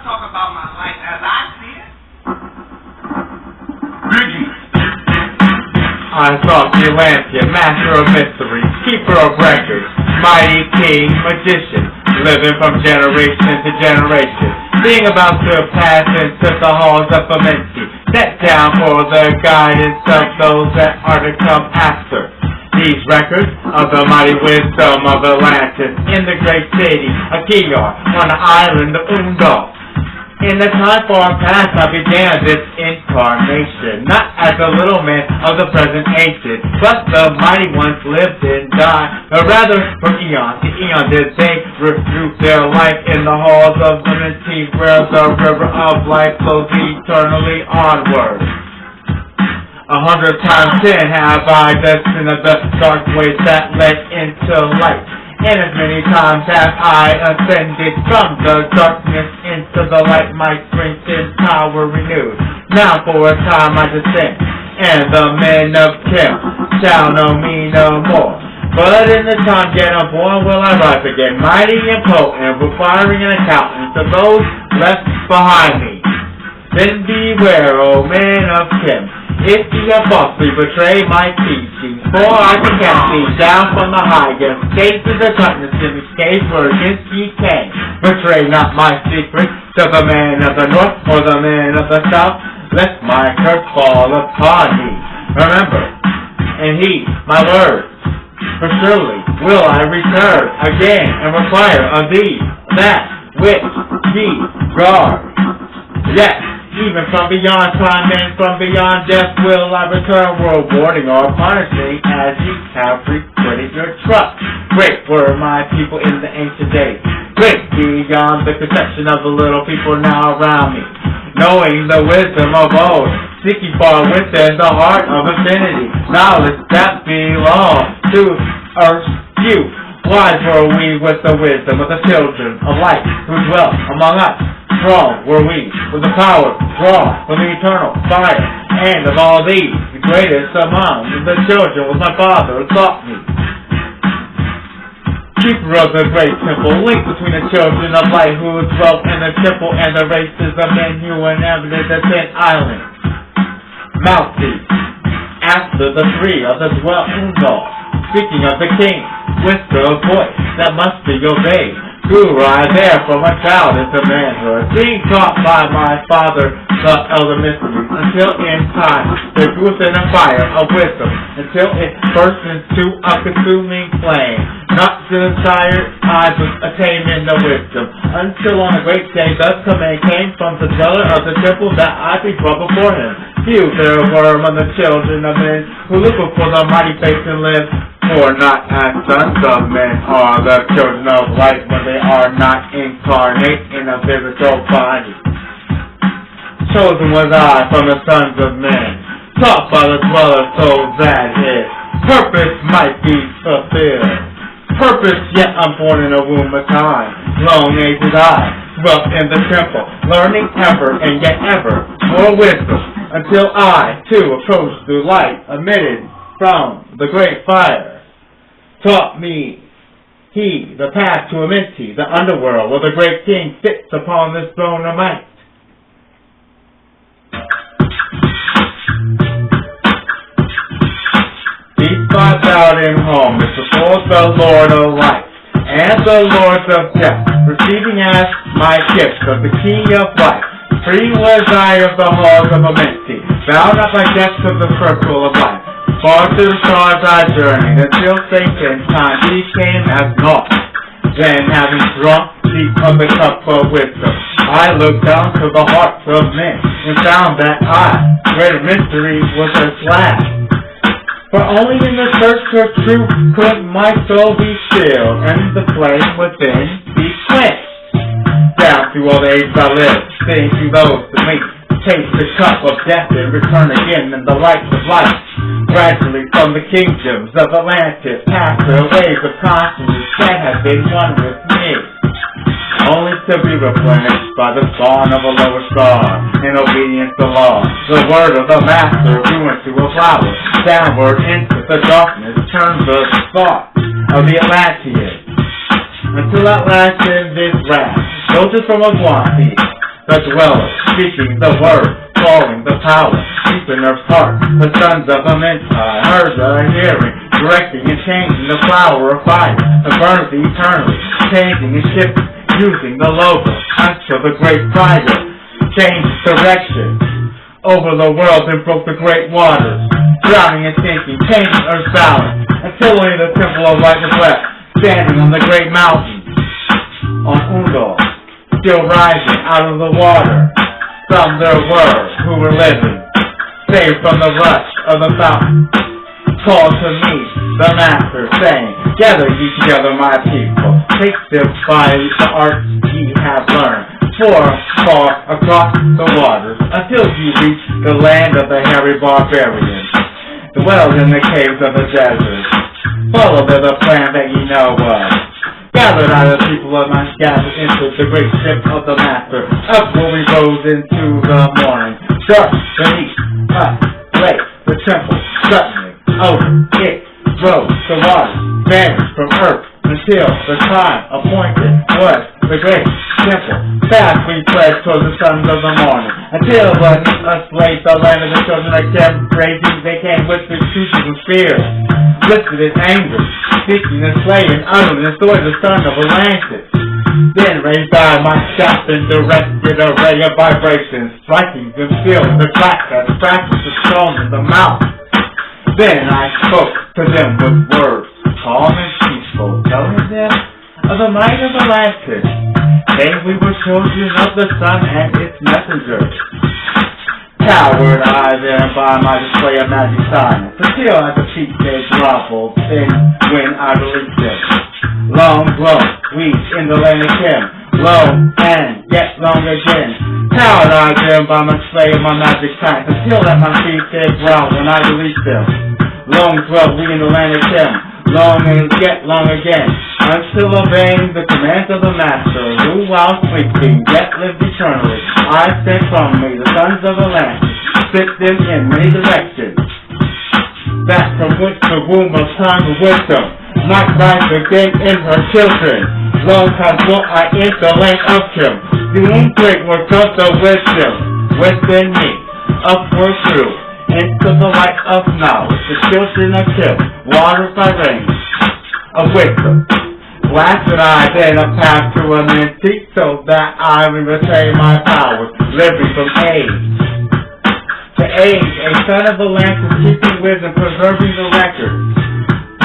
talk about my life as I see it. Biggie. I sought the Atlantean, master of mystery, keeper of records, mighty king, magician, living from generation to generation, being about to pass into the halls of Amenti, set down for the guidance of those that are to come after. These records of the mighty wisdom of Atlantis in the great city of Kiar on the island of Undal. In the time far past I began this incarnation, not as a little man of the present ancient, but the mighty ones lived and died, or rather from eon to eon did they recoup their life in the halls of Amenti, where the river of life flows eternally onward. 100 times 10 have I destined the dark ways that led into light, and as many times have I ascended from the darkness into the light, my strength and power renewed. Now for a time I descend, and the men of Kim shall know me no more. But in the time yet unborn will I rise again, mighty and potent, requiring an accountant to those left behind me. Then beware, O men of Kim, if ye have falsely betrayed my teachings, for I can cast thee down from the highest gates of the darkness and escape where against ye came. Betray not my secret to the man of the north or the man of the south, lest my curse fall upon ye. Remember and heed my words, for surely will I return again and require of thee that which ye guard. Yes, even from beyond time and from beyond death will I return, rewarding or punishing as ye have requited your trust. Great were my people in the ancient days, great beyond the conception of the little people now around me, knowing the wisdom of old, seeking far within the heart of infinity, knowledge that belongs to earth's youth. Wise were we with the wisdom of the children of light who dwelt among us. Strong were we with the power drawn from the eternal fire. And of all these, the greatest among the children was my father who taught me. Keeper of the great temple, link between the children of light who dwelt in the temple and the races of men who inhabited the 10 islands. Mouthpiece, after the three of the dwell Undal. Speaking of the king, whisper a voice that must be obeyed. Grew I there from a child into manhood, being taught by my father the elder mysteries, until in time there grew within a fire of wisdom, until it burst into a consuming flame. Not to the tired eyes was attaining the wisdom, until on a great day thus command came from the dweller of the temple that I be brought before him. Few there were among the children of men who look for the mighty face and live. For not as sons of men are the children of light when they are not incarnate in a physical body. Chosen was I from the sons of men, taught by the dweller so that his purpose might be fulfilled. Purpose yet unborn in a womb of time, long aged I, dwelt in the temple, learning ever and yet ever more wisdom, until I too approached the light emitted from the great fire. Taught me he the path to Amenti, the underworld, where the great king sits upon this throne of might. These 5,000 homes before the Lord of light and the Lord of death, receiving as my gift of the key of life. Free was I of the halls of Amenti, bound up by depths of the circle of life. Far to the stars I journeyed, until Satan time became as naught. Then, having drunk deep of the cup of wisdom, I looked down to the hearts of men, and found that greater mystery was at last. For only in the search for truth could my soul be stilled, and the flame within be quenched. Down through all the ages I lived, seeing through those that meet, taste the cup of death and return again in the light of life. Gradually from the kingdoms of Atlantis past the waves of consciousness that have been one with me, only to be replenished by the spawn of a lower star in obedience to law. The word of the master grew into a flower, downward into the darkness turned the thought of the Atlanteans, until at last in this wrath, filtered from a swampy, the dweller, speaking the word, calling the power, deep in Earth's heart, the sons of Amenta, heard the hearing, directing and changing the flower of fire, that burns eternally, changing and shifting, using the logo, until the great fire changed direction over the world and broke the great waters, drowning and sinking, changing Earth's balance, until only the temple of light was left, standing on the great mountain, on Undal, still rising out of the water. Some there were who were living, saved from the rush of the fountain, called to me, the Master, saying, gather ye together, my people, take them by the arts ye have learned, far across the waters, until ye reach the land of the hairy barbarians, dwell in the caves of the desert, follow the plan that ye know of. Gathered out of the people of my gathered into the great ship of the Master. Up where we rose into the morning. Dark beneath us lay the temple. Suddenly over it rose the water, vanished from earth until the time appointed was the great temple. Fast we fled toward the sons of the morning, until beneath us lay the land of the children of Chem. Raging they came with the truces and spears, lifted in anger, seeking to slay and utter and destroy the son of Atlantis. Then raised I my shaft and directed a ray of vibrations, striking them still in the crack that fractures the stone in the mouth. Then I spoke to them with words, calm and peaceful, telling them of the might of Atlantis. Then we were children of the sun and its messengers. Cowered I then by my display of magic science, until at the feet they groveled, then when I released them. Long grown, we in the land of Chem, long and yet long again. Cowered I then by my display of my magic science, until at my feet they growled when I released them. Long dwelt we in the land of Chem, long and yet long again, until obeying the commands of the Master, who while sleeping yet lived eternally, I sent from me the sons of the land, sent them in many directions, that from which the womb of time of wisdom might rise again in her children. Long time ago I in the land of Chem, doing great work of the wisdom within me, upward through into the light of knowledge, the children of Chem, watered by rain of wisdom. Blasted I then a path to a mentee, so that I may retain my powers, living from age to age, a son of the land is keeping wisdom, preserving the record,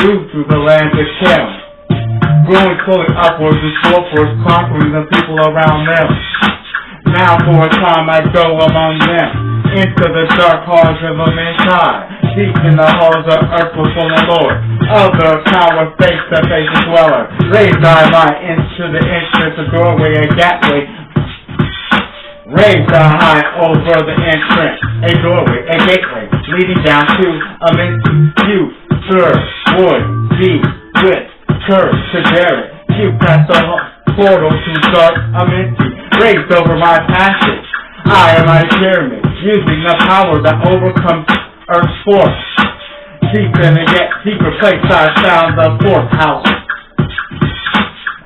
grew through the land of Chem, growing slowly upwards and forwards, conquering the people around them. Now for a time I go among them, into the dark halls of a mankind, deep in the halls of earth before the Lord, of the power face to face dweller. Raised I my into the entrance, a doorway, a gateway. Raised I high over the entrance, a doorway, a gateway, leading down to a mentee. You, sir, would be with courage to dare it. You pass the portal to start a mentee. Raised over my passage, I am my pyramid, using the power that overcomes Earth's force. Deep in a yet deeper place I found the fourth house,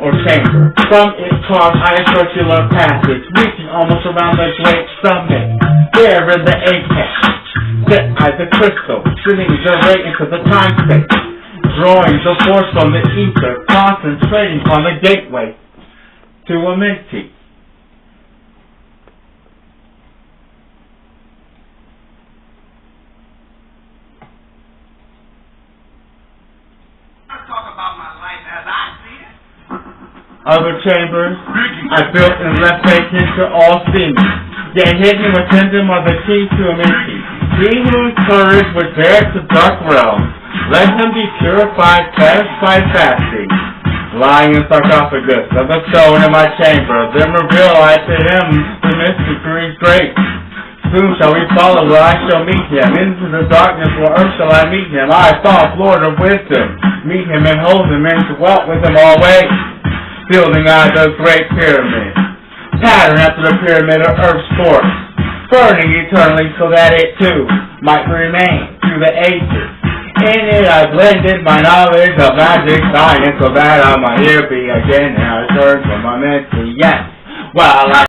or chamber. From it carved I a circular passage, reaching almost around the great summit. There in the apex, set I the crystal, sending the ray into the time space, drawing the force from the ether, concentrating on the gateway to a mentee. Other chambers I built and left vacant to all seeming, yet hidden within them are the keys to a mentee. He whose courage would dare to dark realms, let him be purified past by fasting. Lying in sarcophagus of the stone in my chamber, then reveal I to him the mystery great. Soon shall we follow where I shall meet him. Into the darkness where earth shall I meet him. I, Thoth, Lord of wisdom, meet him and hold him and dwelt with him always. Building I the great pyramid, pattern after the pyramid of earth's force, burning eternally so that it too might remain through the ages. In it I blended my knowledge of magic science, so that I might here be again and I turn from my mentee. Yes, while I